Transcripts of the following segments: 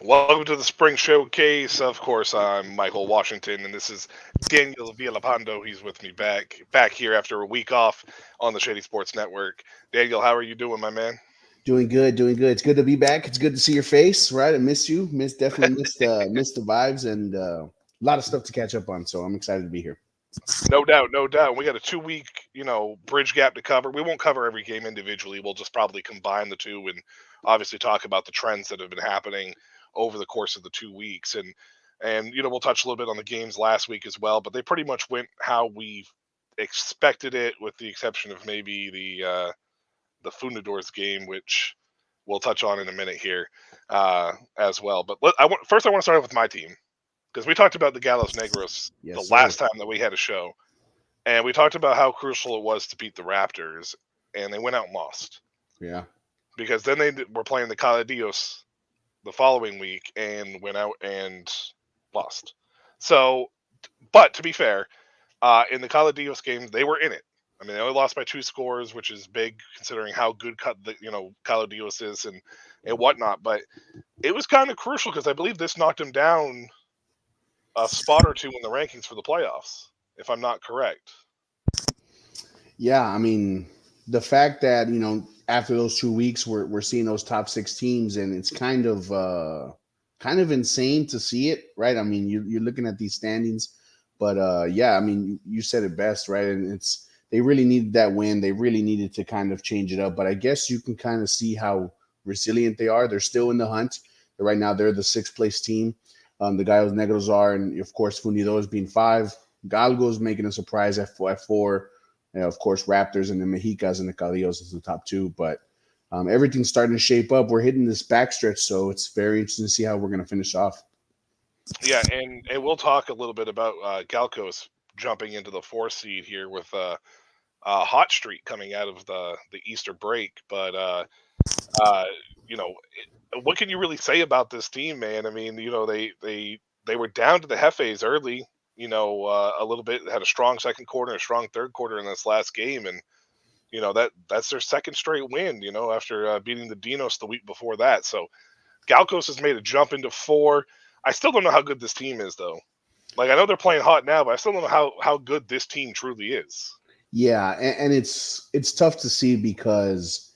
Welcome to the Spring Showcase. Of course, I'm Michael Washington, and this is Daniel Villalpando. He's with me back here after a week off on the Shady Sports Network. Daniel, how are you doing, my man? Doing good, doing good. It's good to be back. It's good to see your face, right? I missed you. Definitely missed the vibes and a lot of stuff to catch up on. So I'm excited to be here. No doubt, no doubt. We got a 2 week, bridge gap to cover. We won't cover every game individually. We'll just probably combine the two and obviously talk about the trends that have been happening over the course of the 2 weeks. And we'll touch a little bit on the games last week as well. But they pretty much went how we expected it, with the exception of maybe the Fundadors game, which we'll touch on in a minute here as well. But first, I want to start off with my team because we talked about the Gallos Negros the Yes, sir. last time that we had a show, and we talked about how crucial it was to beat the Raptors, and they went out and lost Yeah. because then they were playing the Caladios the following week and went out and lost. So, but to be fair, in the Caladios game, they were in it. I mean, they only lost by 2 scores, which is big considering how good Caladios is and whatnot. But it was kind of crucial because I believe this knocked them down a spot or two in the rankings for the playoffs, if I'm not correct. Yeah. I mean, the fact that, after those 2 weeks, we're seeing those top six teams, and it's kind of insane to see it, right? I mean, you're looking at these standings, but yeah, I mean, you said it best, right? And they really needed that win. They really needed to kind of change it up. But I guess you can kind of see how resilient they are. They're still in the hunt. Right now, they're the sixth place team. The Gallos Negros are, and of course, Fundidos being five. Galgos making a surprise at four. Of course, Raptors and the Mexicas and the Caudillos is the top two. But everything's starting to shape up. We're hitting this backstretch, so it's very interesting to see how we're going to finish off. Yeah, and we'll talk a little bit about Galcos jumping into the 4th seed here with a hot streak coming out of the Easter break. But uh, what can you really say about this team, man? I mean, they were down to the Hefes early. A little bit, had a strong second quarter, a strong third quarter in this last game, and that's their second straight win. After beating the Dinos the week before that. So Galcos has made a jump into four. I still don't know how good this team is, though. Like, I know they're playing hot now, but I still don't know how good this team truly is. Yeah, and it's tough to see because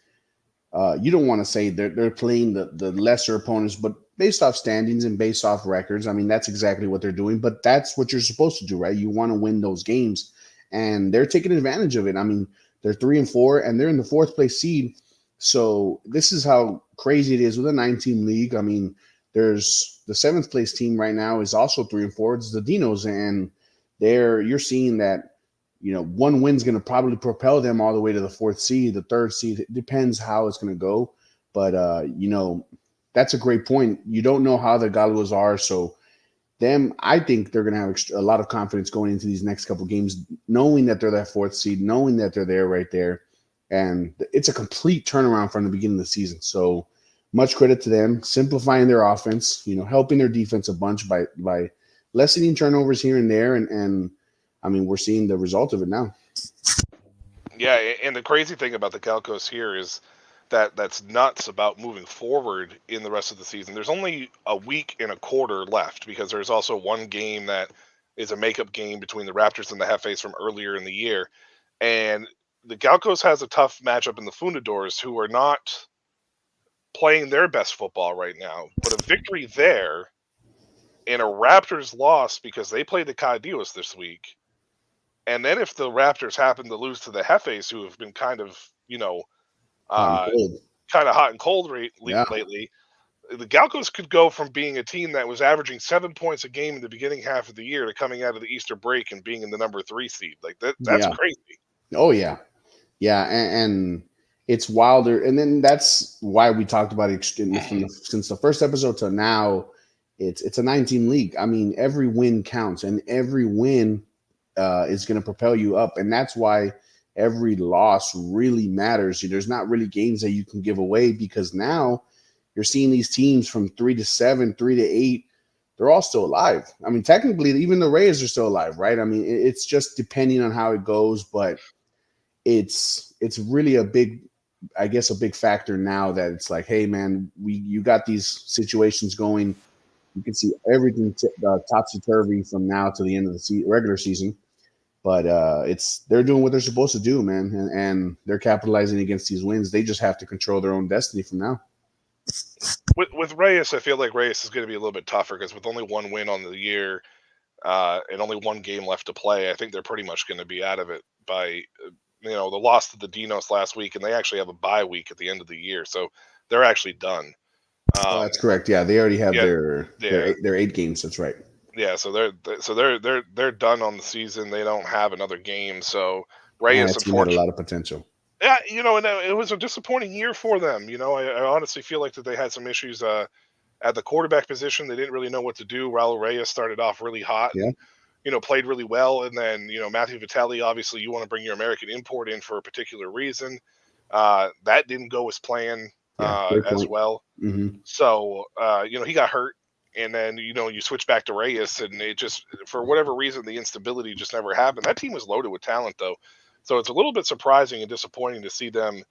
you don't want to say they're playing the lesser opponents, but based off standings and based off records, I mean that's exactly what they're doing. But that's what you're supposed to do, right? You want to win those games, and they're taking advantage of it. I mean, they're 3-4, and they're in the fourth place seed. So this is how crazy it is with a 9-team league. I mean, there's the seventh place team right now is also 3-4. It's the Dinos, and you're seeing that one win's going to probably propel them all the way to the fourth seed, the third seed. It depends how it's going to go. But, that's a great point. You don't know how the Galgos are. So, I think they're going to have a lot of confidence going into these next couple games, knowing that they're that fourth seed, knowing that they're there right there. And it's a complete turnaround from the beginning of the season. So, much credit to them, simplifying their offense, helping their defense a bunch by lessening turnovers here and there. And I mean, we're seeing the result of it now. Yeah, and the crazy thing about the Galcos here is that's nuts about moving forward in the rest of the season. There's only a week and a quarter left because there's also one game that is a makeup game between the Raptors and the Hefes from earlier in the year. And the Galcos has a tough matchup in the Fundadors, who are not playing their best football right now. But a victory there and a Raptors loss because they played the Caudillos this week. And then if the Raptors happen to lose to the Hefes, who have been kind of, Hot and uh, cold. kind of hot and cold Yeah. lately, the Galcos could go from being a team that was averaging 7 points a game in the beginning half of the year to coming out of the Easter break and being in the number 3 seed. Like that's Yeah. crazy. Oh, yeah. Yeah. And it's wilder. And then that's why we talked about it since the first episode to now. It's a 9-team league. I mean, every win counts, and every win is going to propel you up. And that's why every loss really matters. There's not really games that you can give away because now you're seeing these teams from 3-7, 3-8. They're all still alive. I mean, technically, even the Rays are still alive, right? I mean, it's just depending on how it goes, but it's really a big I guess a big factor now that it's like, hey man, you got these situations going. You can see everything topsy turvy from now to the end of the regular season. But it's they're doing what they're supposed to do, man, and they're capitalizing against these wins. They just have to control their own destiny from now. With Reyes, I feel like Reyes is going to be a little bit tougher because with only one win on the year and only one game left to play, I think they're pretty much going to be out of it by the loss to the Dinos last week, and they actually have a bye week at the end of the year, so they're actually done. Oh, Um, that's correct. Yeah, they already have yeah, their yeah, their 8 games. That's right. yeah. So they're done on the season. They don't have another game. So Man, Reyes, that team had a unfortunately, lot of potential. yeah, and it was a disappointing year for them. I honestly feel like that they had some issues. At the quarterback position, they didn't really know what to do. Raul Reyes started off really hot Yeah, and played really well, and then Matthew Vitale. Obviously, you want to bring your American import in for a particular reason. That didn't go as planned yeah, great as point. well. Hmm. So he got hurt, and then you switch back to Reyes, and it just for whatever reason the instability just never happened. That team was loaded with talent though, so it's a little bit surprising and disappointing to see them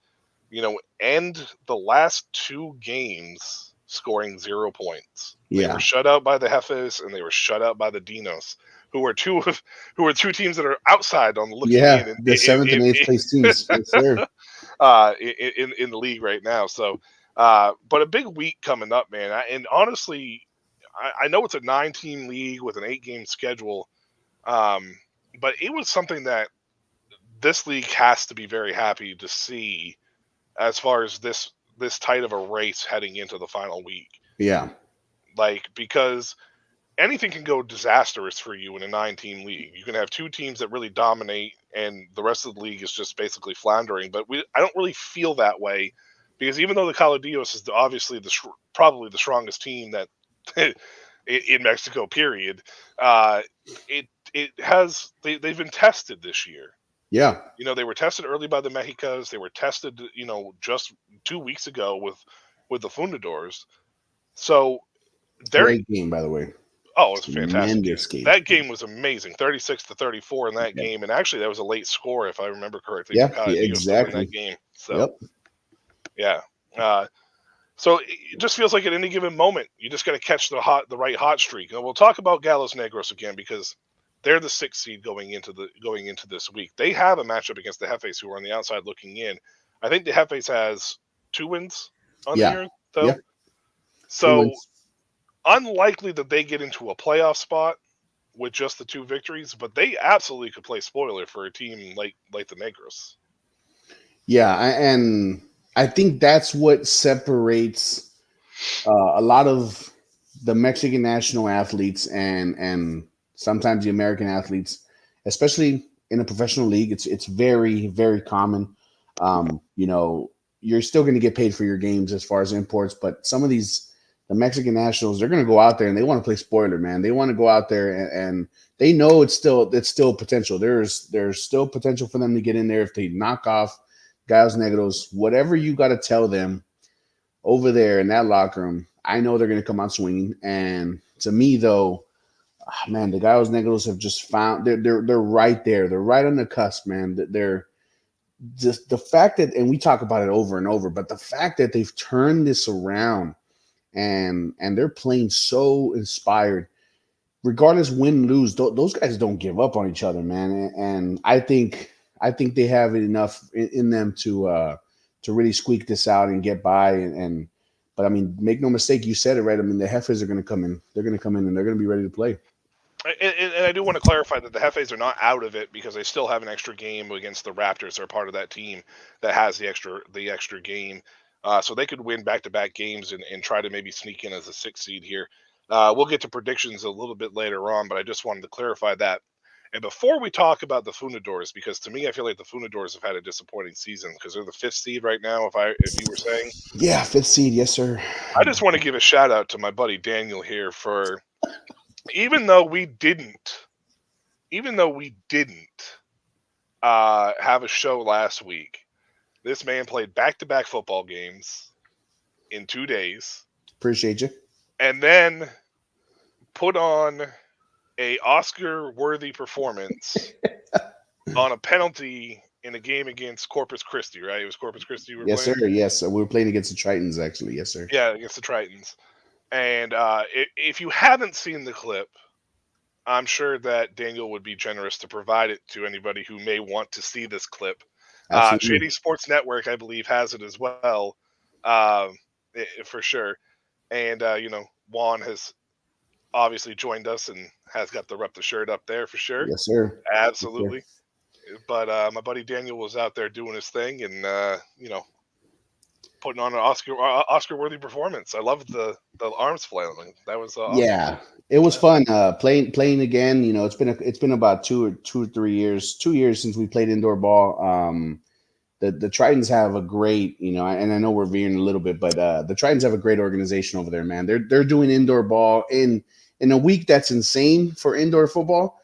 end the last two games scoring 0 points. They were Yeah, shut out by the Jefes and they were shut out by the Dinos, who are two teams that are outside on looking yeah, in the seventh and eighth place teams. Yes, sir. in the league right now. So, but a big week coming up, man. And honestly, I know it's a 9-team league with an 8-game schedule, um, but it was something that this league has to be very happy to see as far as this tight of a race heading into the final week. Yeah, Like because anything can go disastrous for you in a 9-team league. You can have two teams that really dominate and the rest of the league is just basically floundering, but I don't really feel that way because even though the Caladios is obviously probably the strongest team that in Mexico period, uh it has they've been tested this year. yeah, They were tested early by the Mexicas. They were tested, just 2 weeks ago with the Fundadors. So they're great game by the way. oh, it was a fantastic game. Tremendous game. That game was amazing, 36-34 in that Yeah, game, and actually that was a late score if I remember correctly for yeah, yeah, Dios to win that exactly. game. So Yep. yeah, uh, so it just feels like at any given moment you just got to catch the right hot streak. And we'll talk about Galos Negros again because they're the 6th seed going into this week. They have a matchup against the Jefes, who are on the outside looking in. I think the Jefes has 2 wins on the Yeah, year yeah, though, two so wins. unlikely that they get into a playoff spot with just the 2 victories. But they absolutely could play spoiler for a team like the Negros. Yeah, and I think that's what separates a lot of the Mexican national athletes and sometimes the American athletes, especially in a professional league. It's very common. You know, you're still going to get paid for your games as far as imports, but some of these the Mexican nationals, they're going to go out there and they want to play spoiler, man. They want to go out there and they know it's still potential. There's still potential for them to get in there if they knock off Gallos Negros. Whatever you got to tell them over there in that locker room, I know they're going to come out swinging. And to me, though, man, the Gallos Negros have just found they're right there. They're right on the cusp, man. They're just the fact that, and we talk about it over and over, but the fact that they've turned this around and they're playing so inspired, regardless win lose, those guys don't give up on each other, man. And I think they have enough in them to really squeak this out and get by. And but I mean, make no mistake, you said it right. I mean, the Heifers are going to come in. They're going to come in and they're going to be ready to play. And I do want to clarify that the Jefes are not out of it because they still have an extra game against the Raptors. They're part of that team that has the extra game, so they could win back-to-back games and try to maybe sneak in as a 6th seed here. We'll get to predictions a little bit later on, but I just wanted to clarify that. And before we talk about the Funadors, because to me I feel like the Funadors have had a disappointing season because they're the 5th seed right now. If you were saying, Yeah, fifth seed, yes, sir. I just want to give a shout out to my buddy Daniel here for even though we didn't even though we didn't have a show last week, this man played back-to-back football games in 2 days, Appreciate you. and then put on a Oscar-worthy performance on a penalty in a game against Corpus Christi, right? It was Corpus Christi we were Yes, sir. playing. Yes, we were playing against the Tritons, actually. Yes, sir. Yeah, against the Tritons. And if you haven't seen the clip, I'm sure that Daniel would be generous to provide it to anybody who may want to see this clip. Absolutely. Shady Sports Network, I believe, has it as well, um, for sure. And Juan has obviously joined us and has got the rep the shirt up there for sure. Yes, sir. Yes, sir. Absolutely. But my buddy Daniel was out there doing his thing, and putting on an Oscar worthy performance. I loved the arms flailing. That was awesome. Yeah, it was Yeah, fun playing again. It's been about 2 or 3 years, 2 years since we played indoor ball. The Tritons have a great, and I know we're veering a little bit, but the Tritons have a great organization over there, man. They're doing indoor ball in a week that's insane for indoor football.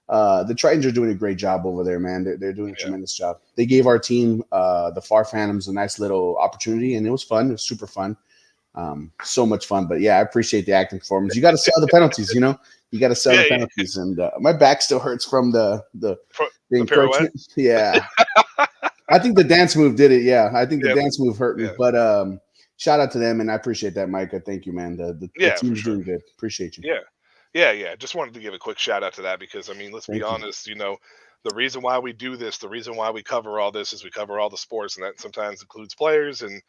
The Tritons are doing a great job over there, man. They're doing a yeah, tremendous job. They gave our team, the Far Phantoms, a nice little opportunity, and it was fun. It was super fun. So much fun. But yeah, I appreciate the acting performance. You got to sell the penalties, You got to sell yeah. the penalties, and my back still hurts from the The pirouette. encroachment. Yeah, I think the dance move did it. Yeah, I think the Yeah, dance move hurt me. yeah, But shout out to them, and I appreciate that, Micah. Thank you, man. The yeah, for team's sure. doing good. Appreciate you. Yeah, yeah. Just wanted to give a quick shout out to that because I mean, let's be Thank you. honest. The reason why we do this, the reason why we cover all this, is we cover all the sports, and that sometimes includes players. And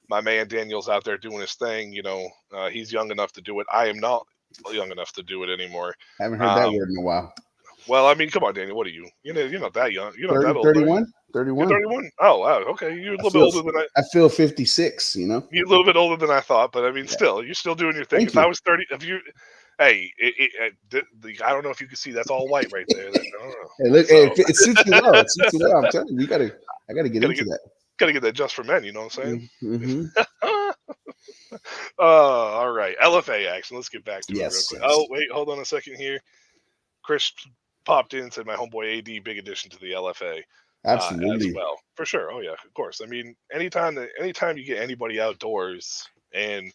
my man Daniel's out there doing his thing. He's young enough to do it. I am not young enough to do it anymore. Haven't heard that Um, word in a while. well, I mean, come on, Daniel. What are you? You're not that young. You're not 30, that old, are you? 31, You're 31. 31. Oh wow. Okay, you're a I little bit feel older than I. I feel 56. You're a little bit older than I thought, but I mean, Yeah. still, you're still doing your thing. Thank If I you. was 30, if you, hey, I don't know if you can see that's all white right there. I don't know. Hey, look, hey, So it suits you well. It suits you well. I'm telling you, I gotta get gotta into get that. gotta get that just for men. You know what I'm saying? Mm-hmm. All right. LFA action. Let's get back to it real Yes, quick. yes, Oh, wait, hold on a second here. Chris popped in and said my homeboy AD, big addition to the LFA as absolutely. well. For sure. Oh yeah, of course. I mean, anytime you get anybody outdoors and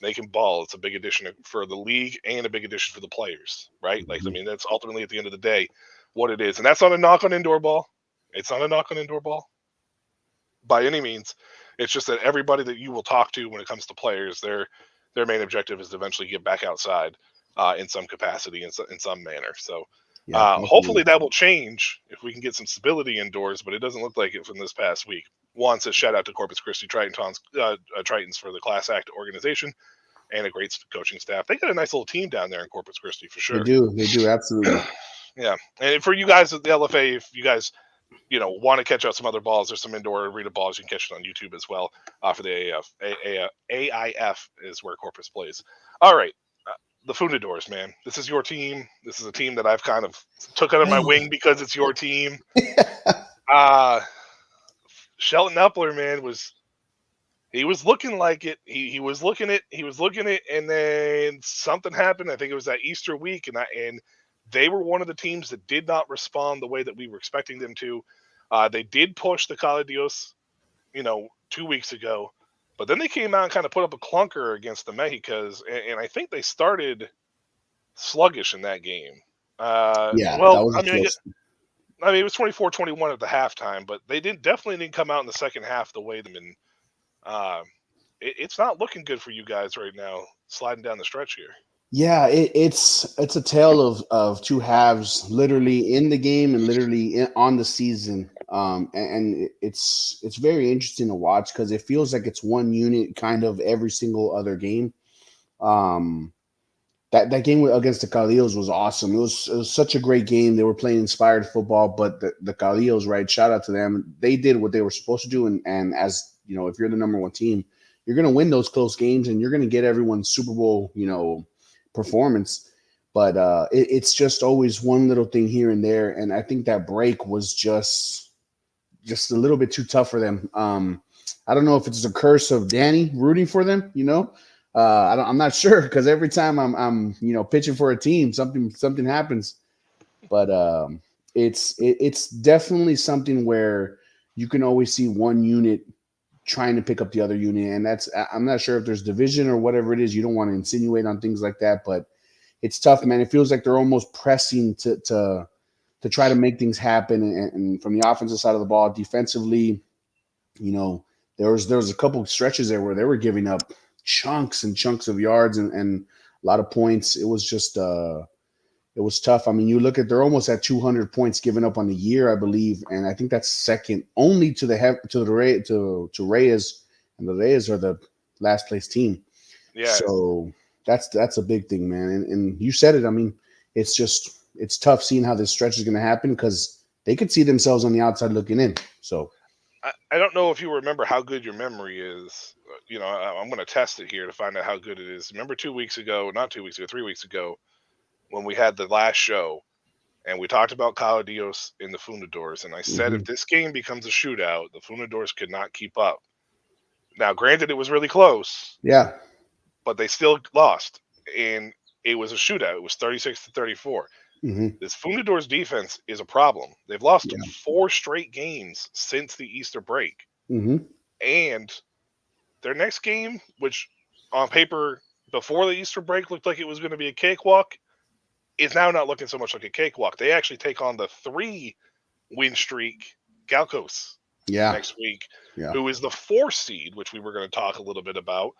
they can ball, it's a big addition for the league and a big addition for the players, right? Like, I Mhm. mean, that's ultimately at the end of the day what it is. And that's not a knock on indoor ball. It's not a knock on indoor ball by any means. It's just that everybody that you will talk to when it comes to players, their main objective is to eventually get back outside in some capacity, in some manner. So Yeah, hopefully absolutely. that will change if we can get some stability indoors, but it doesn't look like it from this past week. Juan says shout out to Corpus Christi Tritons for the class act organization and a great coaching staff. They got a nice little team down there in Corpus Christi for They sure. do. They do. Absolutely. Yeah, and for you guys at the LFA, if you guys want to catch out some other balls, there's some indoor arena balls you can catch it on YouTube as well for the AIF. AIF is where Corpus plays. All right, the Fundadors, man. This is your team. This is a team that I've kind of took under my wing because it's your team. Uh Shelton Upler, man, he was looking like it. He was looking it, and then something happened. I think it was that Easter week, and they were one of the teams that did not respond the way that we were expecting them to. They did push the Cali Dios, 2 weeks ago, but then they came out and kind of put up a clunker against the Mexicas, and I think they started sluggish in that game. Yeah, that Well, was a close. it was 24-21 at the halftime, but they didn't come out in the second half the way them and uh, it's not looking good for you guys right now, sliding down the stretch here. Yeah, it's a tale of two halves, literally in the game and literally on the season. And it's very interesting to watch because it feels like it's one unit kind of every single other game. Um, that game against the Calillos was awesome. It was such a great game. They were playing inspired football, but the Calillos, right? Shout out to them. They did what they were supposed to do, and as you know, if you're the number one team, you're going to win those close games, and you're going to get everyone's Super Bowl, performance. But it's just always one little thing here and there, and I think that break was just a little bit too tough for them. I don't know if it's a curse of Danny rooting for them, I'm not sure because every time I'm pitching for a team, something happens. But it's definitely something where you can always see one unit trying to pick up the other unit, and I'm not sure if there's division or whatever it is. You don't want to insinuate on things like that, but it's tough, man. It feels like they're almost pressing to to try to make things happen. And from the offensive side of the ball, defensively, you know, there was a couple of stretches there where they were giving up chunks and chunks of yards and a lot of points. It was just it was tough. I mean, you look at they're almost at 200 points given up on the year, I believe, and I think that's second only to to Reyes, and the Reyes are the last place team. Yeah, So that's a big thing, man. And you said it. I mean, it's tough seeing how this stretch is going to happen because they could see themselves on the outside looking in. So I don't know if you remember how good your memory is. I'm going to test it here to find out how good it is. Remember 2 weeks ago, not 2 weeks ago, 3 weeks ago, when we had the last show and we talked about Kyle Dios in the Fundadors, and I said if mhm. this game becomes a shootout, the Fundadors could not keep up. Now, granted, it was really close, Yeah, but they still lost, and it was a shootout. It was 36-34. hmm, This Fundadors defense is a problem. They've lost yeah, 4 straight games since the Easter break, hmm, and their next game, which on paper before the Easter break looked like it was going to be a cakewalk, is now not looking so much like a cakewalk. They actually take on the 3 win streak Galcos yeah, next week, yeah, who is the 4 seed, which we were going to talk a little bit about.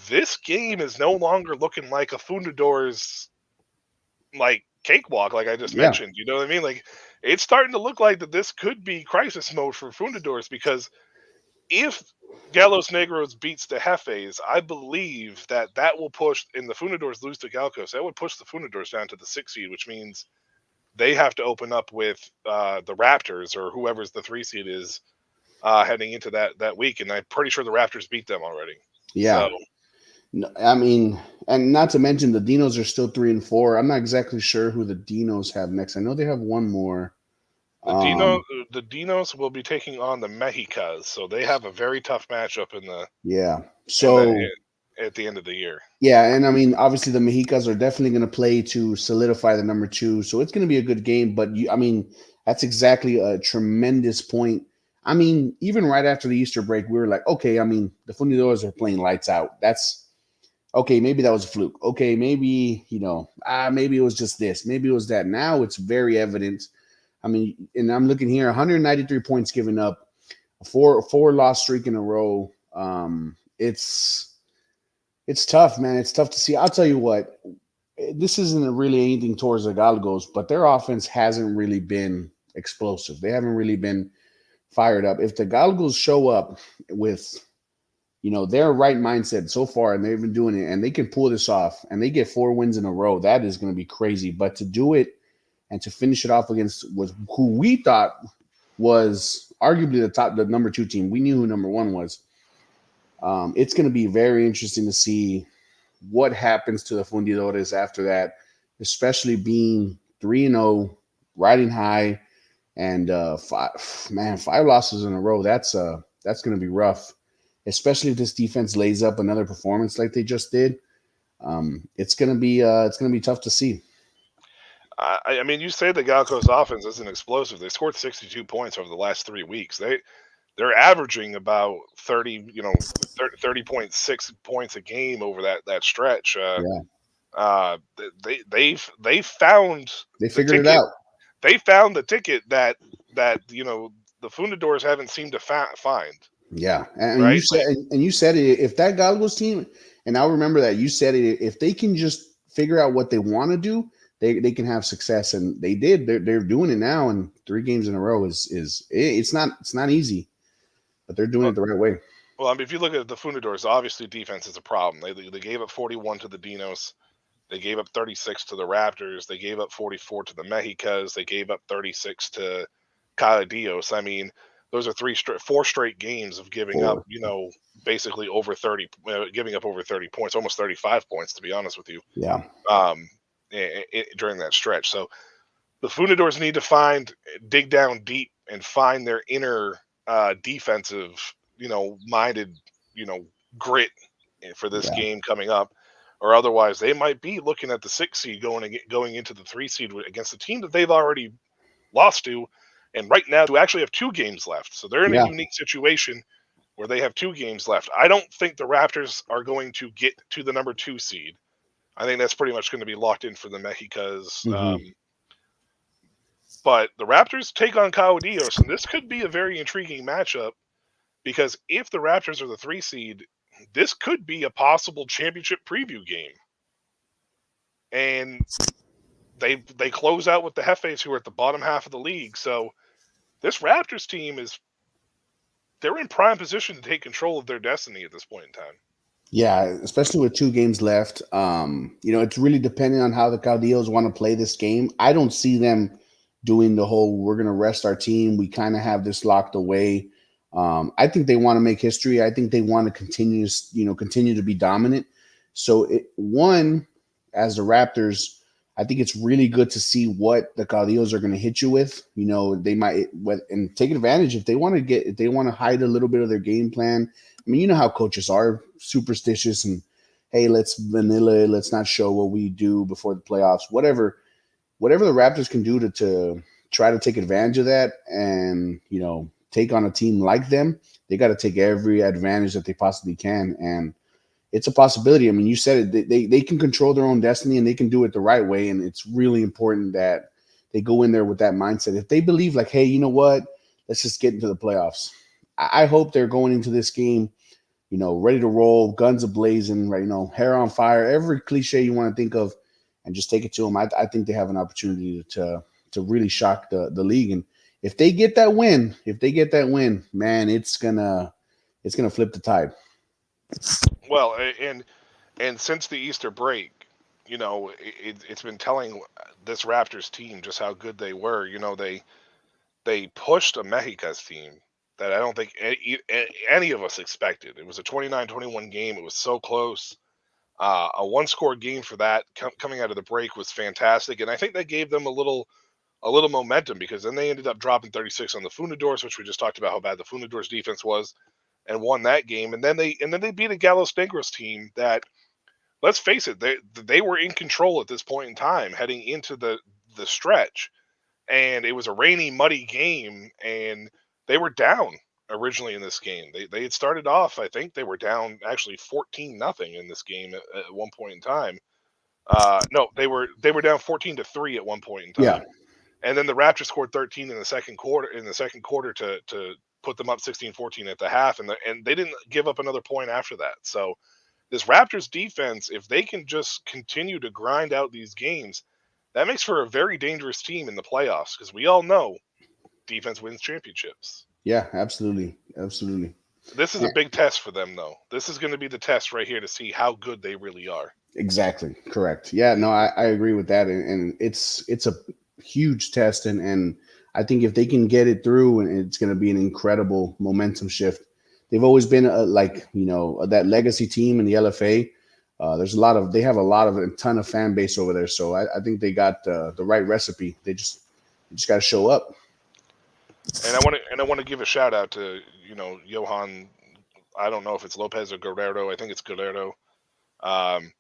This game is no longer looking like a Fundadors like cakewalk, like I just yeah, mentioned. You know what I mean? Like it's starting to look like that this could be crisis mode for Fundadors because if Galos Negros beats the Jefes, I believe that will push, and the Fundadors lose to Galcos, that would push the Fundadors down to the 6 seed, which means they have to open up with the Raptors or whoever's the 3 seed is heading into that week, and I'm pretty sure the Raptors beat them already. So yeah. I mean, and not to mention the Dinos are still 3-4. I'm not exactly sure who the Dinos have next. I know they have one more. the Dino Um, the Dinos will be taking on the Mexicas, so they have a very tough matchup yeah. in the So at the end of the year. yeah, and I mean, obviously the Mexicas are definitely going to play to solidify the number two, so it's going to be a good game. But I mean, that's exactly a tremendous point. I mean, even right after the Easter break, we were like, okay, I mean, the Fundidores are playing lights out. That's okay. Maybe that was a fluke. Okay, maybe maybe it was just this. Maybe it was that. Now it's very evident. I mean, and I'm looking here, 193 points given up, a four loss streak in a row. It's tough, man. It's tough to see. I'll tell you what, this isn't really anything towards the Galgos, but their offense hasn't really been explosive. They haven't really been fired up. If the Galgos show up with, their right mindset so far, and they've been doing it, and they can pull this off, and they get 4 wins in a row, that is going to be crazy. But to do it and to finish it off against with who we thought was arguably the number two team, we knew who number one was. It's going to be very interesting to see what happens to the Fundidores after that, especially being 3-0, riding high, and five losses in a row. That's going to be rough, especially if this defense lays up another performance like they just did. It's gonna be tough to see. I mean, you say the Galcos offense isn't explosive. They scored 62 points over the last 3 weeks. They're averaging about 30, 30.6 points a game over that stretch. Yeah, They've found they the figured it ticket. out. They found the ticket that the Fundadors haven't seemed to find. Yeah, and you Right? said it. If that Galgos team, and I'll remember that you said it. If they can just figure out what they want to do, they can have success, and they did. They're doing it now, and 3 games in a row it's not easy, but they're doing Well, it the right way. I mean, if you look at the Fundadors, obviously defense is a problem. They gave up 41 to the Dinos. They gave up 36 to the Raptors. They gave up 44 to the Mexicas. They gave up 36 to Cala Dios. I mean, those are 4 straight games of giving up, 4. basically over 30, giving up over 30 points, almost 35 points, to be honest with you, Yeah, um, during that stretch. So the Fundadors need to dig down deep and find their inner defensive, minded, you know, grit for this yeah, game coming up, or otherwise they might be looking at the 6 seed going into the 3 seed against a team that they've already lost to, and right now they actually have 2 games left. So they're in a yeah. unique situation where they have 2 games left. I don't think the Raptors are going to get to the number 2 seed. I think that's pretty much going to be locked in for the Mexicas. Hmm. But the Raptors take on Cowadios, and this could be a very intriguing matchup because if the Raptors are the 3 seed, this could be a possible championship preview game. And they close out with the Hefes, who are at the bottom half of the league. So this Raptors team they're in prime position to take control of their destiny at this point in time. Yeah, especially with 2 games left. It's really depending on how the Caldillos want to play this game. I don't see them doing the whole "we're going to rest our team. We kind of have this locked away." I think they want to make history. I think they want to continue to be dominant. So, one, as the Raptors, I think it's really good to see what the Caldillos are going to hit you with. They might and take advantage if they want to hide a little bit of their game plan. I mean, you know how coaches are superstitious and, hey, let's vanilla, let's not show what we do before the playoffs. Whatever the Raptors can do to try to take advantage of that and take on a team like them, they got to take every advantage that they possibly can. And it's a possibility. I mean, you said it. They can control their own destiny and they can do it the right way. And it's really important that they go in there with that mindset. If they believe like, hey, you know what? Let's just get into the playoffs. I hope they're going into this game, ready to roll, guns a blazing, right? Hair on fire, every cliche you want to think of, and just take it to them. I think they have an opportunity to really shock the league. And if they get that win, man, it's gonna flip the tide. Well, and since the Easter break, it's been telling this Raptors team just how good they were. They pushed a Mexica's team that I don't think any of us expected. It was a 29-21 game. It was so close. A one-score game for that coming out of the break was fantastic, and I think that gave them a little momentum because then they ended up dropping 36 on the Fundadors, which we just talked about how bad the Fundadors defense was, and won that game. And then they beat a Gallos Negros team that, let's face it, they were in control at this point in time heading into the stretch, and it was a rainy, muddy game, and they were down originally in this game. They had started off, I think they were down actually 14-0 in this game at one point in time. No, they were down 14-3 at one point in Yeah, time, and then the Raptors scored 13 in the second quarter. In the second quarter to put them up 16-14 at the half, and they didn't give up another point after that. So this Raptors defense, if they can just continue to grind out these games, that makes for a very dangerous team in the playoffs because we all know defense wins championships. yeah, absolutely, absolutely. This is a big test for them, though. This is going to be the test right here to see how good they really are. Exactly. Correct. Yeah, no, I agree with that. And it's a huge test. And I think if they can get it through, and it's going to be an incredible momentum shift. They've always been that legacy team in the LFA. They have a ton of fan base over there. So I think they got the right recipe. They just got to show up. And I want to give a shout out to Johan. I don't know if it's Lopez or Guerrero. I think it's Guerrero. Um,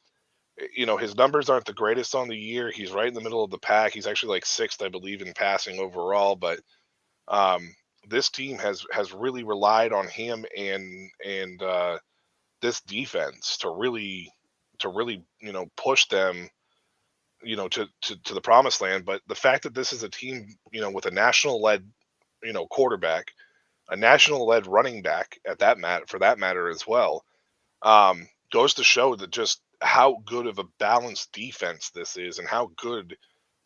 his numbers aren't the greatest on the year. He's right in the middle of the pack. He's actually like sixth, I believe, in passing overall. But um, this team has really relied on him and this defense to really push them to the promised land. But the fact that this is a team with a national led quarterback, a national led running back at that for that matter as well, goes to show that just how good of a balanced defense this is and how good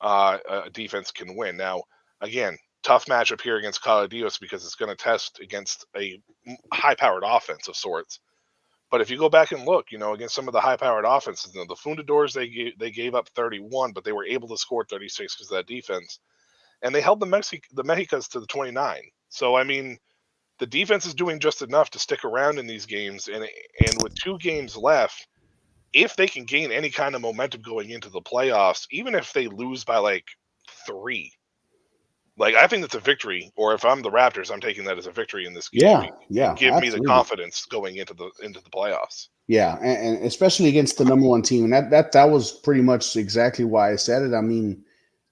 a defense can win. Now, again, tough matchup here against Caladios because it's going to test against a high-powered offense of sorts. But if you go back and look, against some of the high-powered offenses, the Fundadors they gave up 31, but they were able to score 36 because of that defense, and they held the Mexicas to the 29. So I mean, the defense is doing just enough to stick around in these games, and with 2 games left, if they can gain any kind of momentum going into the playoffs, even if they lose by like 3, like I think that's a victory. Or if I'm the Raptors, I'm taking that as a victory in this game Yeah, and yeah, give me the absolutely. confidence going into the playoffs. Yeah, and especially against the number one team, and that was pretty much exactly why I said it. I mean,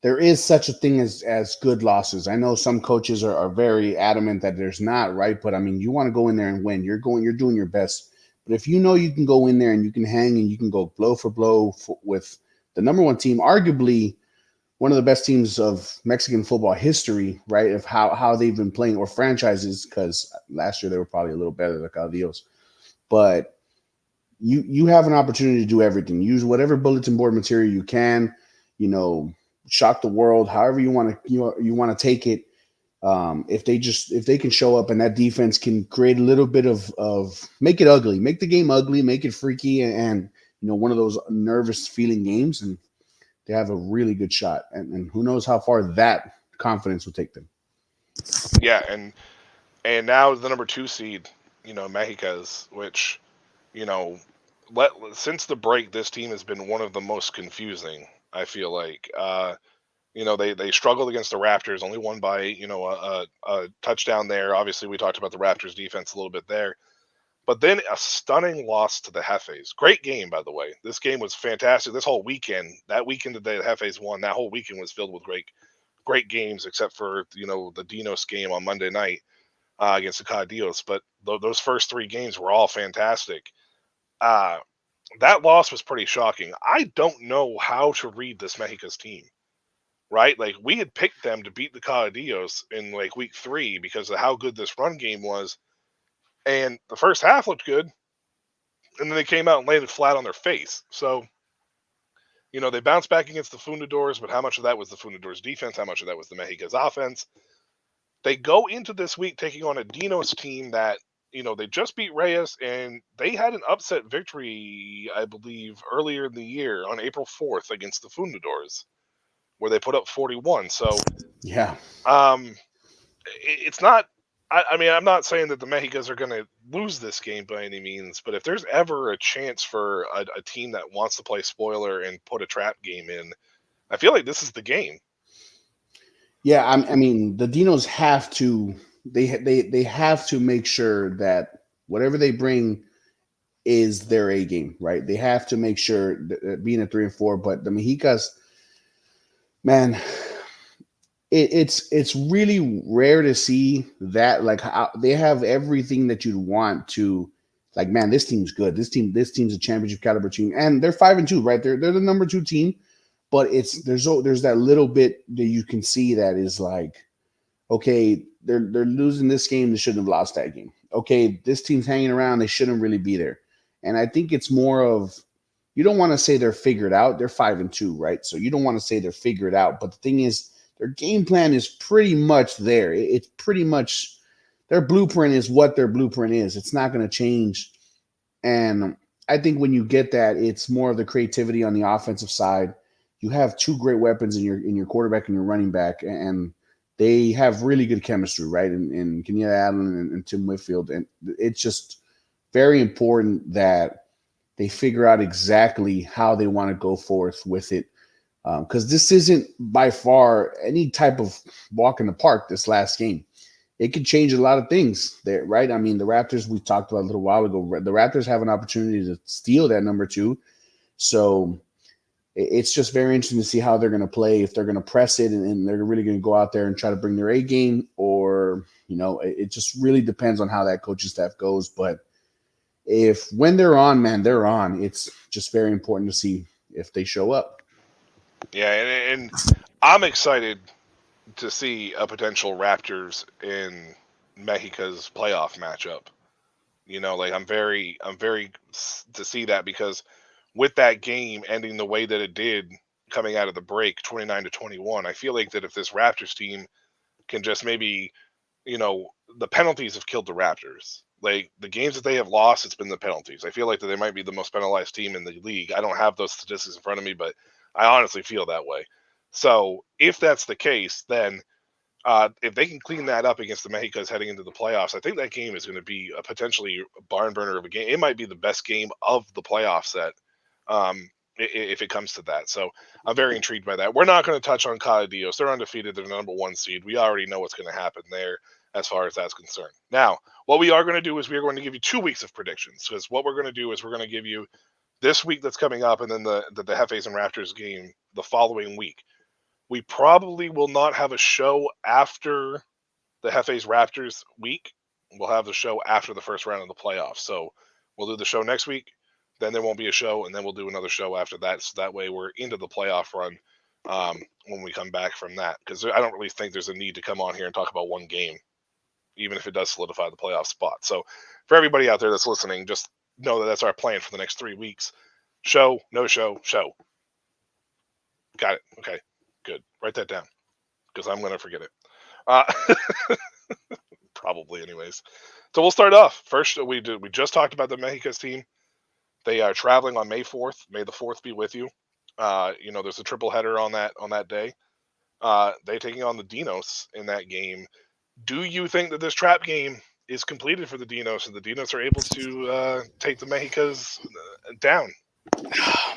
there is such a thing as good losses. I know some coaches are very adamant that there's not, right? But I mean, you want to go in there and win. You're doing your best. But if you know you can go in there and you can hang and you can go blow for blow with the number one team, arguably one of the best teams of Mexican football history, right? Of how they've been playing, or franchises, because last year they were probably a little better than Caldios. But you have an opportunity to do everything. Use whatever bulletin board material you can, you know, shock the world, however you want to take it. If they can show up and that defense can create a little bit of make it ugly, make the game ugly, make it freaky, and one of those nervous feeling games, and they have a really good shot. And who knows how far that confidence will take them. Yeah, and now the number 2 seed, Mexico's, which, you know, since the break, this team has been one of the most confusing. I feel like, they struggled against the Raptors, only won by a touchdown there. Obviously, we talked about the Raptors defense a little bit there, but then a stunning loss to the Hefes. Great game, by the way. This game was fantastic. This whole weekend, that weekend that the Hefes won, that whole weekend was filled with great games, except for the Dinos game on Monday night against the Cadios. But those first 3 games were all fantastic. Uh, that loss was pretty shocking. I don't know how to read this Mexico's team, right? Like, we had picked them to beat the Cadios in like week 3 because of how good this run game was, and the first half looked good, and then they came out and landed flat on their face. So, they bounced back against the Fundadors, but how much of that was the Fundadors defense? How much of that was the Mexica's offense? They go into this week taking on a Dinos team that, they just beat Reyes, and they had an upset victory, I believe, earlier in the year on April 4th against the Fundadors, where they put up 41. So, Yeah, um, it's not. I mean, I'm not saying that the Mexicas are going to lose this game by any means, but if there's ever a chance for a team that wants to play spoiler and put a trap game in, I feel like this is the game. yeah. I mean, the Dinos have to. They have to make sure that whatever they bring is their A game, right? They have to make sure that being a 3 and 4. But the Mexicas, man, it's really rare to see that, like, how they have everything that you'd want to, like, man, this team's good. This team's a championship caliber team, and they're 5-2, right? They're the number 2 team, but there's that little bit that you can see that is like, okay, they're losing this game. They shouldn't have lost that game. Okay, this team's hanging around. They shouldn't really be there. And I think it's more of, you don't want to say they're figured out. They're 5-2, right? So you don't want to say they're figured out. But the thing is, their game plan is pretty much there. It's pretty much their blueprint is what their blueprint is. It's not going to change. And I think when you get that, it's more of the creativity on the offensive side. You have two great weapons in your quarterback and your running back, and they have really good chemistry, right? And Kenyatta Allen and Tim Whitfield, and it's just very important that they figure out exactly how they want to go forth with it, because this isn't by far any type of walk in the park. This last game, it could change a lot of things there, right? I mean, the Raptors, we talked about a little while ago, the Raptors have an opportunity to steal that number 2. So it's just very interesting to see how they're going to play, if they're going to press it and they're really going to go out there and try to bring their A game, or, it just really depends on how that coaching staff goes. But if when they're on, man, they're on. It's just very important to see if they show up. Yeah, and I'm excited to see a potential Raptors in Mexico's playoff matchup. Like, I'm very to see that, because with that game ending the way that it did coming out of the break, 29-21, I feel like that if this Raptors team can just maybe, the penalties have killed the Raptors. Like, the games that they have lost, it's been the penalties. I feel like that they might be the most penalized team in the league. I don't have those statistics in front of me, but I honestly feel that way. So if that's the case, then if they can clean that up against the Mexicas heading into the playoffs, I think that game is going to be a potentially barn burner of a game. It might be the best game of the playoff set, if it comes to that. So I'm very intrigued by that. We're not going to touch on Dios. They're undefeated. They're the number 1 seed. We already know what's going to happen there as far as that's concerned. Now, what we are going to do is we are going to give you 2 weeks of predictions, because what we're going to do is we're going to give you this week that's coming up, and then the Hefes and Raptors game the following week. We probably will not have a show after the Hefe's Raptors week. We'll have the show after the first round of the playoffs. So we'll do the show next week. Then there won't be a show, and then we'll do another show after that. So that way we're into the playoff run when we come back from that, because I don't really think there's a need to come on here and talk about one game, even if it does solidify the playoff spot. So for everybody out there that's listening, just know that that's our plan for the next 3 weeks. Show, no show, show. Got it. Okay, good. Write that down because I'm going to forget it. Uh, probably, anyways. So we'll start off. First, we just talked about the Mexico's team. They are traveling on May 4th. May the 4th be with you. There's a triple header on that day. They taking on the Dinos in that game. Do you think that this trap game is completed for the Dinos and the Dinos are able to take the Mexicas down?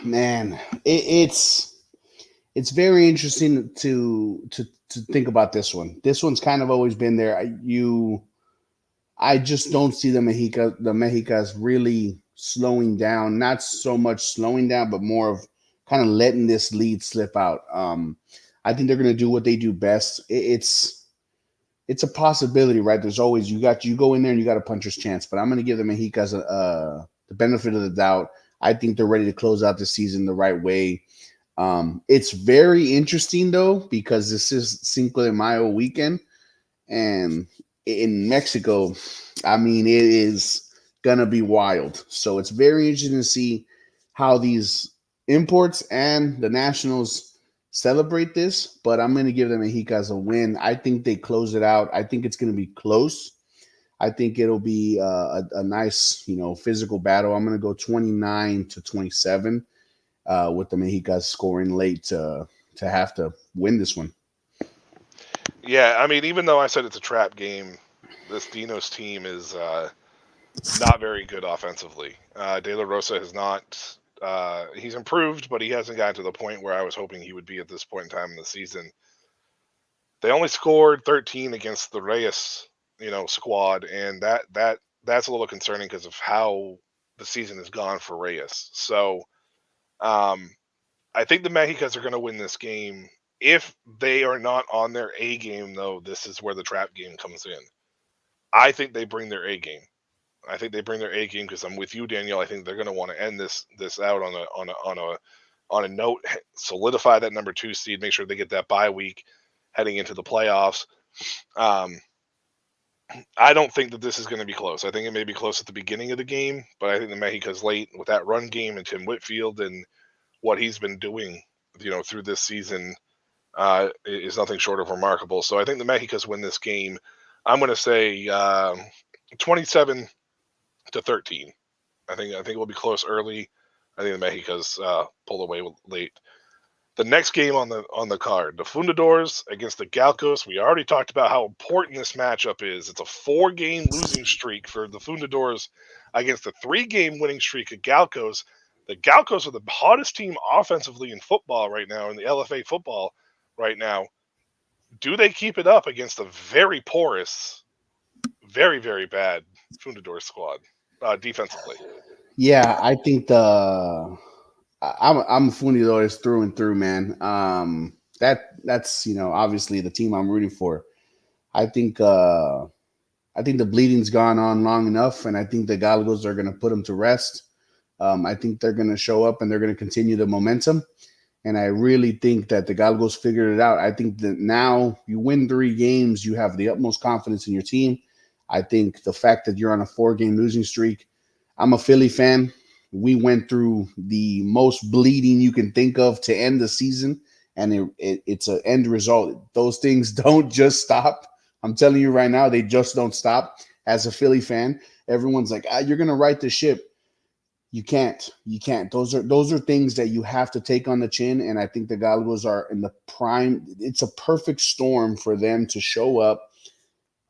Man, it's very interesting to think about this one. This one's kind of always been there. I just don't see the Mexicas really slowing down. Not so much slowing down, but more of kind of letting this lead slip out. I think they're going to do what they do best. It's a possibility, right? There's always you go in there and you got a puncher's chance, but I'm going to give the Mexicas the benefit of the doubt. I think they're ready to close out the season the right way. It's very interesting though because this is Cinco de Mayo weekend, and in Mexico, I mean, it is gonna be wild. So it's very interesting to see how these imports and the nationals celebrate this. But I'm gonna give the Mexicas a win. I think they close it out. I think it's gonna be close. I think it'll be a nice, physical battle. I'm gonna go 29-27 with the Mexicas scoring late to have to win this one. Yeah, I mean, even though I said it's a trap game, this Dinos team is not very good offensively. De La Rosa has not. He's improved, but he hasn't gotten to the point where I was hoping he would be at this point in time in the season. They only scored 13 against the Reyes, squad, and that's a little concerning because of how the season has gone for Reyes. So, um, I think the Mexicas are going to win this game. If they are not on their A game, though, this is where the trap game comes in. I think they bring their A game. I think they bring their A game because I'm with you, Daniel. I think they're going to want to end this out on a note, solidify that number 2 seed, make sure they get that bye week heading into the playoffs. Um, I don't think that this is going to be close. I think it may be close at the beginning of the game, but I think the Mexica's late with that run game and Tim Whitfield and what he's been doing, through this season is nothing short of remarkable. So I think the Mexicas win this game. I'm going to say 27-13. I think it will be close early. I think the Mexicas pull away late. The next game on the card, the Fundadores against the Galcos. We already talked about how important this matchup is. It's a 4-game losing streak for the Fundadores against a 3-game winning streak of Galcos. The Galcos are the hottest team offensively in football right now, in the LFA football right now. Do they keep it up against a very porous, very, very bad Fundador squad defensively? Yeah, I think I'm Funidores through and through, man. That's obviously the team I'm rooting for. I think I think the bleeding's gone on long enough, and I think the Galgos are going to put them to rest. I think they're going to show up and they're going to continue the momentum. And I really think that the Galgos figured it out. I think that now you win 3 games, you have the utmost confidence in your team. I think the fact that you're on a 4-game losing streak, I'm a Philly fan. We went through the most bleeding you can think of to end the season, and it's an end result. Those things don't just stop. I'm telling you right now, they just don't stop. As a Philly fan, everyone's like, you're going to right the ship. You can't. You can't. Those are things that you have to take on the chin. And I think the Galgos are in the prime. It's a perfect storm for them to show up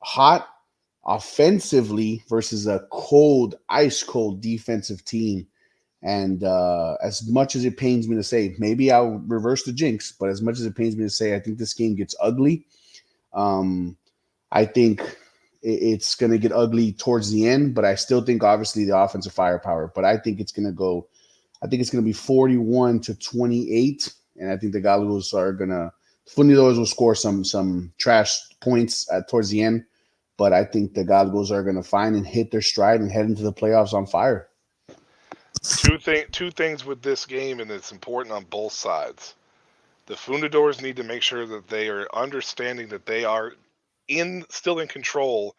hot offensively versus a cold, ice cold defensive team. And as much as it pains me to say, maybe I'll reverse the jinx, but as much as it pains me to say, I think this game gets ugly. I think it's going to get ugly towards the end, but I still think obviously the offensive firepower. But I think it's going to go. I think it's going to be 41-28, and I think the Galgos are going to. Fundidores will score some trash points towards the end, but I think the Galgos are going to find and hit their stride and head into the playoffs on fire. Two things with this game, and it's important on both sides. The Fundadors need to make sure that they are understanding that they are still in control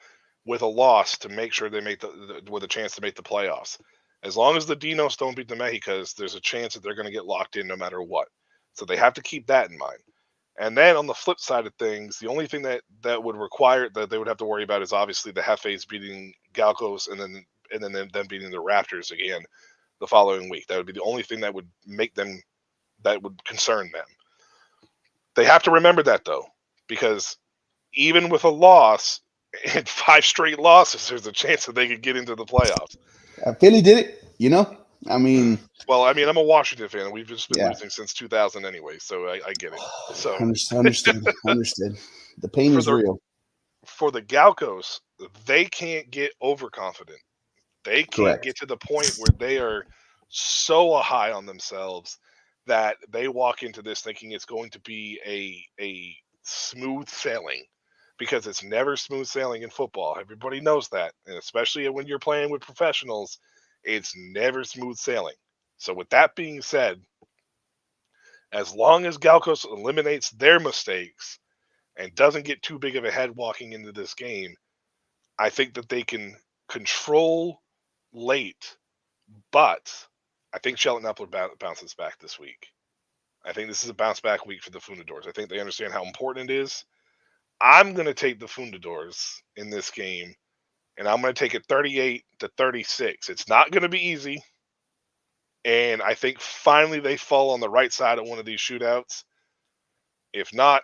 with a loss to make sure they make with a chance to make the playoffs. As long as the Dinos don't beat the Mexicas, there's a chance that they're going to get locked in no matter what. So they have to keep that in mind. And then on the flip side of things, the only thing that would require that they would have to worry about is obviously the Hefes beating Galcos and then them beating the Raptors again the following week. That would be the only thing that would make them that would concern them. They have to remember that though, because even with a loss and 5 straight losses, there's a chance that they could get into the playoffs. Philly did it. I mean, Well, I mean, I'm a Washington fan, and we've just been yeah. losing since 2000 anyway, so I get it. So Understood. Understood. The pain for is the real. for the Galcos, they can't get overconfident. They can't Correct. get to the point where they are so high on themselves that they walk into this thinking it's going to be a smooth sailing, because it's never smooth sailing in football. Everybody knows that, and especially when you're playing with professionals, it's never smooth sailing. So with that being said, as long as Galcos eliminates their mistakes and doesn't get too big of a head walking into this game, I think that they can control late, but I think Sheldon Epler bounces back this week. I think this is a bounce back week for the Fundadors. I think they understand how important it is. I'm going to take the Fundadors in this game, and I'm going to take it 38-36. It's not going to be easy, and I think finally they fall on the right side of one of these shootouts. If not,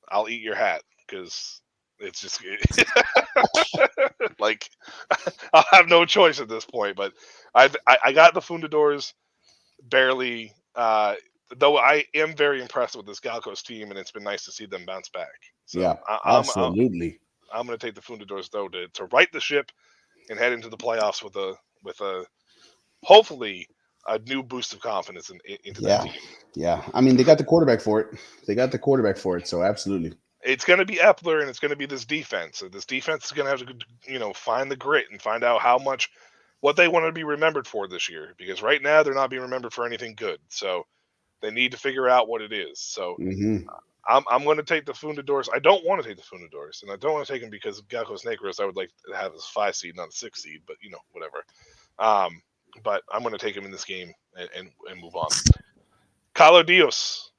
I'll eat your hat because it's just like I'll have no choice at this point. But I got the Fundadors barely. Though I am very impressed with this Galcos team, and it's been nice to see them bounce back. So Yeah, absolutely. I'm going to take the Fundadors though to right the ship and head into the playoffs with a hopefully a new boost of confidence into that Yeah, team. yeah. I mean, they got the quarterback for it. They got the quarterback for it. So absolutely. It's going to be Epler, and it's going to be this defense. So this defense is going to have to, find the grit and find out how much what they want to be remembered for this year. Because right now they're not being remembered for anything good. So they need to figure out what it is. So Hmm. I'm going to take the Fundadors. I don't want to take the Fundadors, and I don't want to take them because of Galcos Negros. I would like to have as 5 seed, not a 6 seed. But whatever. Um, but I'm going to take them in this game and move on. Calo Dios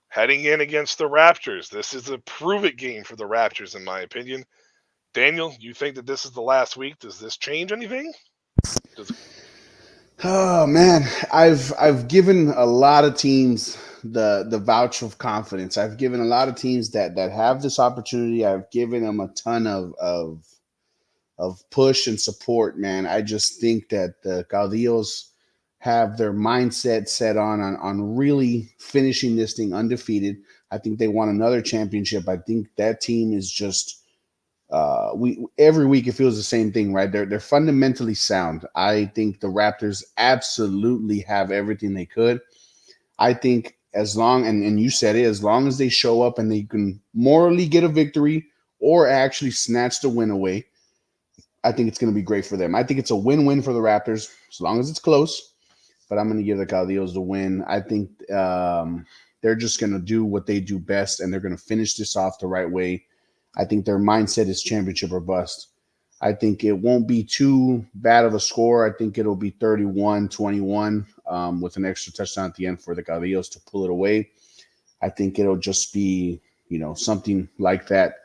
heading in against the Raptors. This is a prove it game for the Raptors, in my opinion. Daniel, you think that this is the last week? Does this change anything? Does Oh man, I've given a lot of teams the vouch of confidence. I've given a lot of teams that have this opportunity. I've given them a ton of push and support. Man, I just think that the Caudillos have their mindset set on really finishing this thing undefeated. I think they want another championship. I think that team is just we every week it feels the same thing, right? They're fundamentally sound. I think the Raptors absolutely have everything they could. I think as long and you said it, as long as they show up and they can morally get a victory or actually snatch the win away, I think it's going to be great for them. I think it's a win-win for the Raptors as long as it's close. But I'm going to give the Caudillos the win. I think they're just going to do what they do best, and they're going to finish this off the right way. I think their mindset is championship or bust. I think it won't be too bad of a score. I think it'll be 31-21 with an extra touchdown at the end for the Caudillos to pull it away. I think it'll just be, something like that.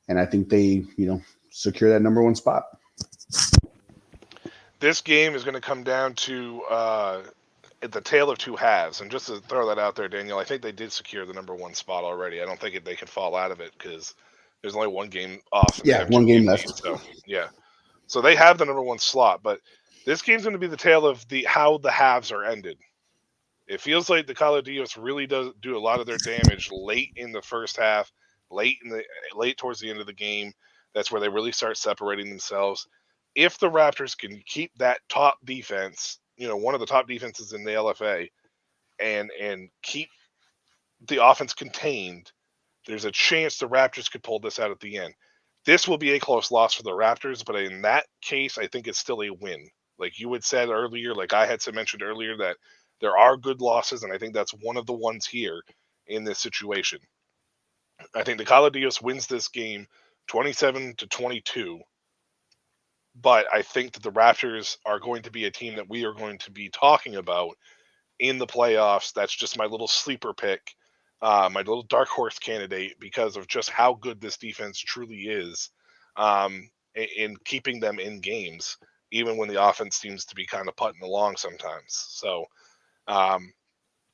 And I think they, secure that number one spot. this game is going to come down to the tale of two halves. And just to throw that out there, Daniel, I think they did secure the number one spot already. I don't think they can fall out of it because there's only one game off and they Yeah, have one two game game leads. left. So yeah, so they have the number one slot. But this game's going to be the tale of the how the halves are ended. It feels like the Calo Dios really does do a lot of their damage late in the first half, late towards the end of the game. That's where they really start separating themselves. If the Raptors can keep that top defense, one of the top defenses in the LFA, and keep the offense contained, there's a chance the Raptors could pull this out at the end. This will be a close loss for the Raptors, but in that case, I think it's still a win. Like you had said earlier, like I had mentioned earlier, that there are good losses, and I think that's one of the ones here. in this situation. I think the Caladios wins this game 27-22, but I think that the Raptors are going to be a team that we are going to be talking about in the playoffs. That's just my little sleeper pick, my little dark horse candidate, because of just how good this defense truly is, in keeping them in games, even when the offense seems to be kind of putting along sometimes. So, um,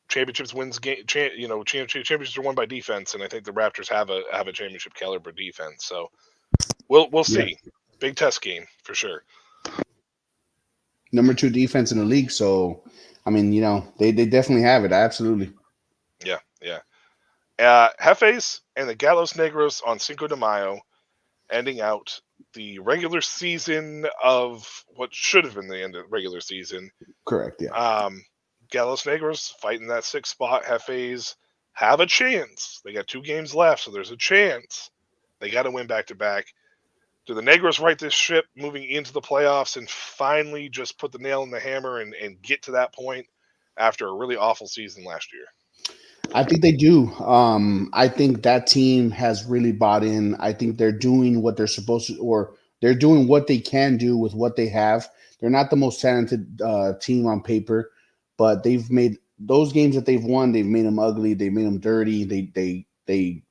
championships wins game, championships are won by defense, and I think the Raptors have a championship caliber defense. So we'll Yeah, see. Big test game for sure. number two defense in the league. So, I mean, they definitely have it. Absolutely. Yeah, yeah. Jefes and the Galos Negros on Cinco de Mayo, ending out the regular season of what should have been the end of the regular season. Correct. Yeah. Um, Galos Negros fighting that sixth spot. Jefes have a chance. They got 2 games left, so there's a chance. They got to win back to back. Do the Negros right this ship moving into the playoffs and finally just put the nail in the hammer and get to that point after a really awful season last year? I think they do. I think that team has really bought in. I think they're doing what they're supposed to, or they're doing what they can do with what they have. They're not the most talented team on paper, but they've made those games that they've won. They've made them ugly. They made them dirty. They.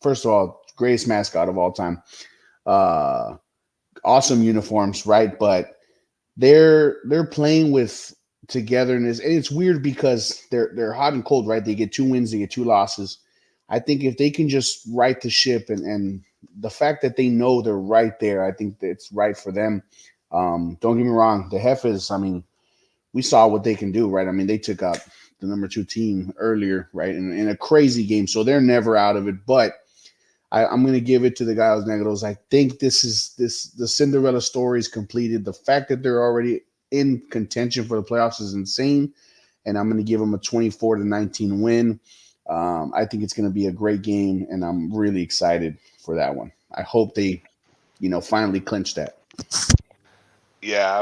First of all, greatest mascot of all time. Uh, awesome uniforms, right? But they're playing with togetherness, and it's weird because they're hot and cold, right? They get 2 wins, they get 2 losses. I think if they can just right the ship, and the fact that they know they're right there, I think that it's right for them. Don't get me wrong, the Heifers, I mean, we saw what they can do, right? I mean, they took out the number two team earlier, right, in a crazy game, so they're never out of it. But I'm going to give it to the Gallos Negros. I think this the Cinderella story is completed. The fact that they're already in contention for the playoffs is insane, and I'm going to give them a 24-19 win. I think it's going to be a great game, and I'm really excited for that one. I hope they, finally clinch that. Yeah,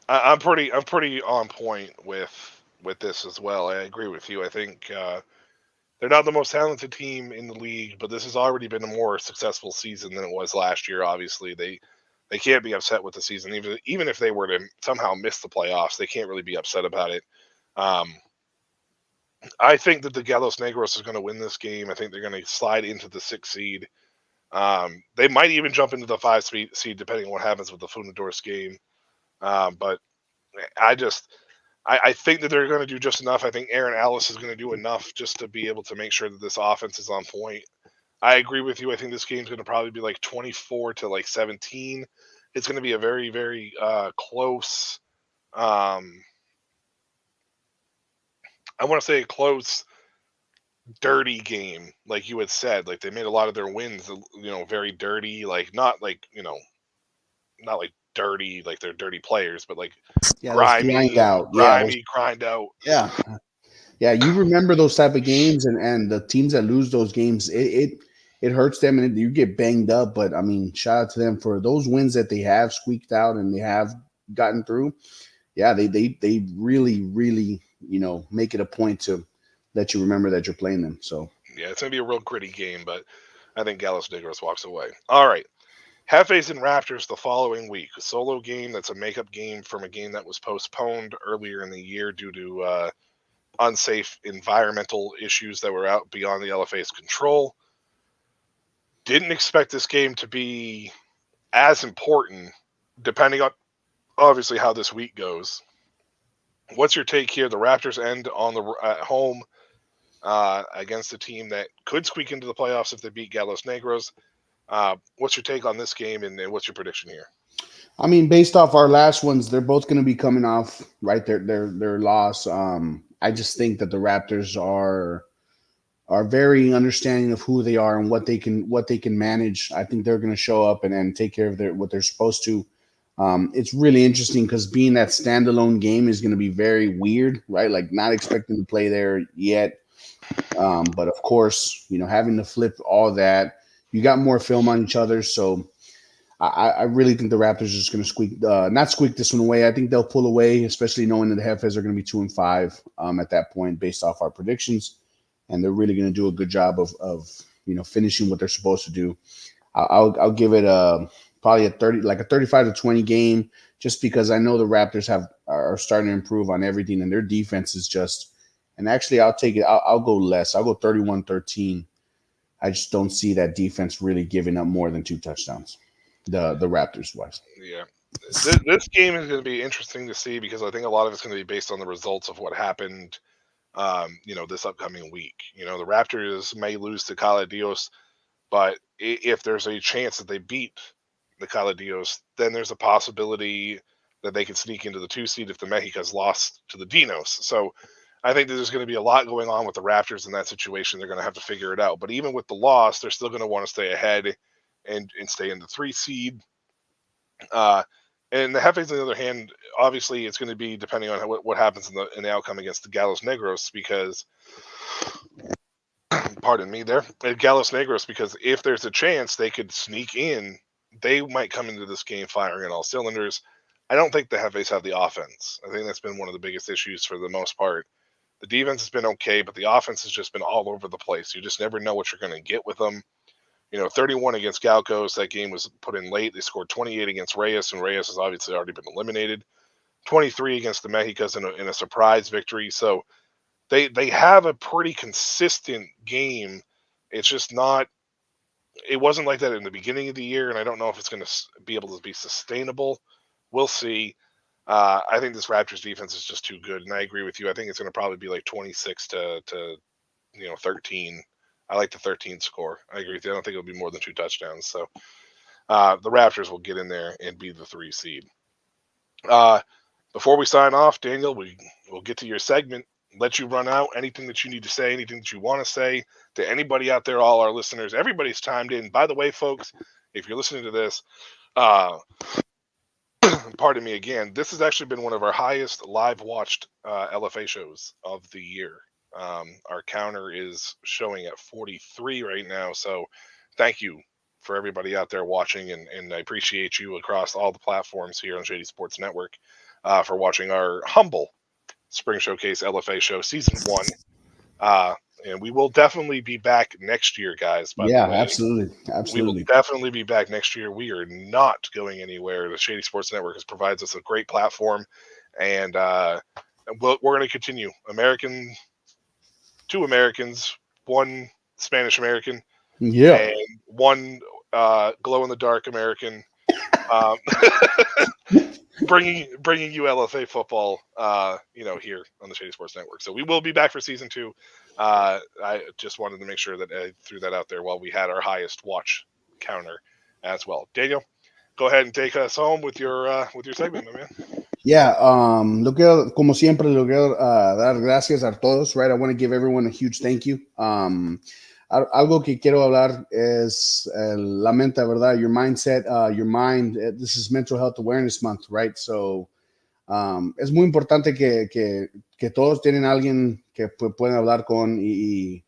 I'm pretty on point with this as well. I agree with you. I think they're not the most talented team in the league, but this has already been a more successful season than it was last year. Obviously, they can't be upset with the season, even if they were to somehow miss the playoffs. They can't really be upset about it. Um, I think that the Galos Negros is going to win this game. I think they're going to slide into the 6th seed. They might even jump into the 5th seed depending on what happens with the Funadors game. But I just I think that they're going to do just enough. I think Aaron Alice is going to do enough just to be able to make sure that this offense is on point. I agree with you. I think this game's going to probably be like 24 to like 17. It's going to be a very, very close. Um, I want to say a close, dirty game, like you had said. Like they made a lot of their wins, very dirty. Like not like dirty, like they're dirty players, but like Yeah, those grind out. Yeah, those, grind out. yeah, yeah. You remember those type of games, and the teams that lose those games, it hurts them, and you get banged up. But I mean, shout out to them for those wins that they have squeaked out and they have gotten through. Yeah, they really, really, make it a point to let you remember that you're playing them. So Yeah, it's gonna be a real gritty game, but I think Gallus Negros walks away. All right. Hefes and Raptors the following week. A solo game that's a makeup game from a game that was postponed earlier in the year due to unsafe environmental issues that were out beyond the LFA's control. Didn't expect this game to be as important, depending on obviously how this week goes. What's your take here? The Raptors end on the at home against a team that could squeak into the playoffs if they beat Galos Negros. What's your take on this game, and what's your prediction here? I mean, based off our last ones, they're both going to be coming off right their loss. I just think that the Raptors are very understanding of who they are and what they can manage. I think they're going to show up and take care of what they're supposed to. It's really interesting because being that standalone game is going to be very weird, right? Like not expecting to play there yet, but of course, having to flip all that, you got more film on each other, so I really think the Raptors are just going to not squeak this one away. I think they'll pull away, especially knowing that the Heifers are going to be 2-5 at that point, based off our predictions. and they're really going to do a good job of finishing what they're supposed to do. I'll give it a probably a 30, like a 35-20 game, just because I know the Raptors are starting to improve on everything, and their defense is just. And actually, I'll take it. I'll go less. I'll go 31-13. I just don't see that defense really giving up more than two touchdowns. The Raptors wise. Yeah. This game is going to be interesting to see because I think a lot of it's going to be based on the results of what happened, this upcoming week. The Raptors may lose to Cala Dios, but if there's a chance that they beat the Cala Dios, then there's a possibility that they could sneak into the 2 seed if the Mexicas lost to the Dinos. So I think that there's going to be a lot going on with the Raptors in that situation. They're going to have to figure it out. But even with the loss, they're still going to want to stay ahead and stay in the 3 seed. Uh, and the Hefes, on the other hand, obviously it's going to be depending on what happens in the outcome against the Galos Negros, because, pardon me, there, Galos Negros, because if there's a chance they could sneak in, they might come into this game firing on all cylinders. I don't think the Hefes have the offense. I think that's been one of the biggest issues for the most part. The defense has been okay, but the offense has just been all over the place. You just never know what you're going to get with them. 31 against Galcos. That game was put in late. They scored 28 against Reyes, and Reyes has obviously already been eliminated. 23 against the Mexicas in a surprise victory. So they have a pretty consistent game. It's just not. It wasn't like that in the beginning of the year, and I don't know if it's going to be able to be sustainable. We'll see. I think this Raptors defense is just too good, and I agree with you. I think it's going to probably be like 26 to 13. I like the 13 score. I agree with you. I don't think it'll be more than 2 touchdowns. So the Raptors will get in there and be the 3 seed. Before we sign off, Daniel, we'll get to your segment. Let you run out. Anything that you need to say, anything that you want to say to anybody out there, all our listeners. Everybody's timed in. By the way, folks, if you're listening to this, pardon me again, this has actually been one of our highest live watched LFA shows of the year. Our counter is showing at 43 right now. So thank you for everybody out there watching. And I appreciate you across all the platforms here on Shady Sports Network for watching our humble Spring Showcase LFA show season 1. And we will definitely be back next year, guys, by the Yeah, way. absolutely. We will Absolutely. definitely be back next year. We are not going anywhere. The Shady Sports Network provides us a great platform, and we're going to continue. 2 Americans, 1 Spanish American, Yeah. and 1 glow in the dark American, um, bringing you LFA football, here on the Shady Sports Network. So we will be back for season 2. I just wanted to make sure that I threw that out there while we had our highest watch counter as well. Daniel, go ahead and take us home with your segment, my man. Yeah, como siempre, lo quiero dar gracias a todos, right? I want to give everyone a huge thank you. Algo que quiero hablar es la mente, ¿verdad? Your mindset, your mind. This is Mental Health Awareness Month, right? So, es muy importante que todos tienen alguien que pueden hablar con y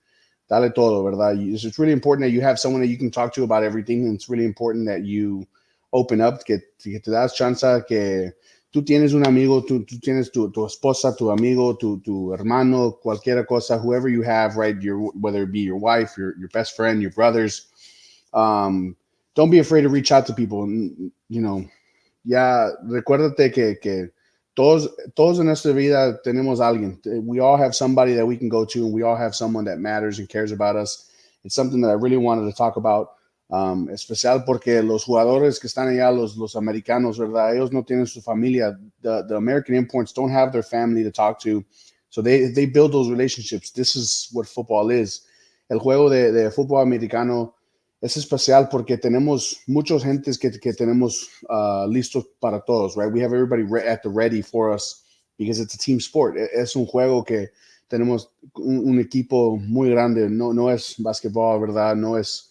dale todo, ¿verdad? It's really important that you have someone that you can talk to about everything. And it's really important that you open up, que te das chance, que tú tienes un amigo, tú tienes tu esposa, tu amigo, tu hermano, cualquier cosa, whoever you have, right? Whether it be your wife, your best friend, your brothers. Don't be afraid to reach out to people. Ya recuérdate que todos en nuestra vida tenemos alguien. We all have somebody that we can go to, and we all have someone that matters and cares about us. It's something that I really wanted to talk about. Especial porque los jugadores que están allá, los americanos, ¿verdad? Ellos no tienen su familia. The American imports don't have their family to talk to. So they build those relationships. This is what football is. El juego de fútbol americano es especial porque tenemos muchos gentes que tenemos listos para todos, right? We have everybody at the ready for us because it's a team sport. Es un juego que tenemos un equipo muy grande. No es básquetbol, ¿verdad? No es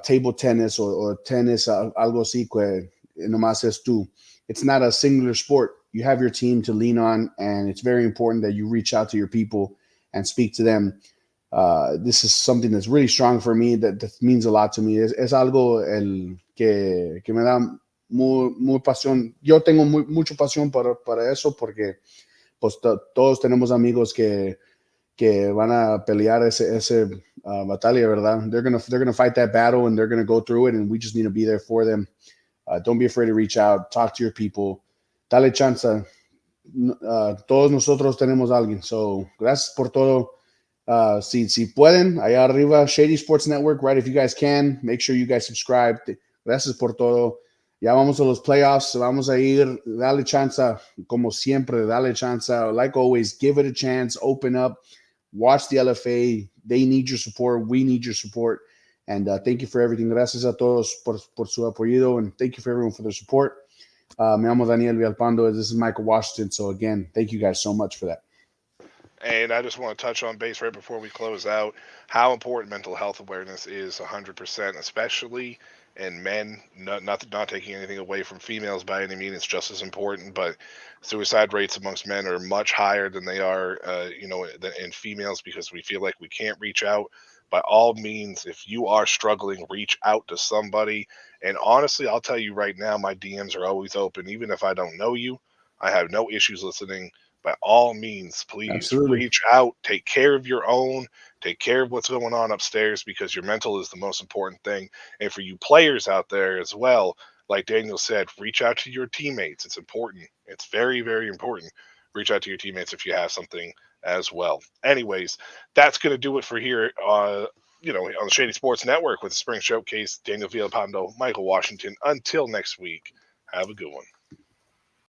table tennis or tennis, algo así que nomás es tú. It's not a singular sport. You have your team to lean on, and it's very important that you reach out to your people and speak to them. This is something that's really strong for me, that means a lot to me. Es algo que me da muy pasión. Yo tengo mucha pasión para eso porque pues todos tenemos amigos que que van a pelear ese batalla, ¿verdad? They're gonna fight that battle and they're gonna go through it, and we just need to be there for them. Don't be afraid to reach out, talk to your people, dale chance. Todos nosotros tenemos a alguien. So, gracias por todo. Si pueden, allá arriba, Shady Sports Network, right? If you guys can, make sure you guys subscribe. Gracias por todo. Ya vamos a los playoffs, vamos a ir, dale chance, como siempre, dale chance. Like always, give it a chance, open up, watch the LFA. They need your support. We need your support. And thank you for everything. Gracias a todos por su apoyo, and thank you for everyone for their support. Me llamo Daniel Villalpando. This is Michael Washington. So, again, thank you guys so much for that. And I just want to touch on base right before we close out how important mental health awareness is 100%, especially in men. Not taking anything away from females by any means, it's just as important. But suicide rates amongst men are much higher than they are, in females because we feel like we can't reach out. By all means, if you are struggling, reach out to somebody. And honestly, I'll tell you right now, my DMs are always open, even if I don't know you. I have no issues listening. By all means, please Absolutely. reach out, take care of your own, take care of what's going on upstairs because your mental is the most important thing. And for you players out there as well, like Daniel said, reach out to your teammates. It's important. It's very, very important. Reach out to your teammates if you have something as well. Anyways, that's going to do it for here. On the Shady Sports Network with the Spring Showcase, Daniel Villalpando, Michael Washington. Until next week, have a good one.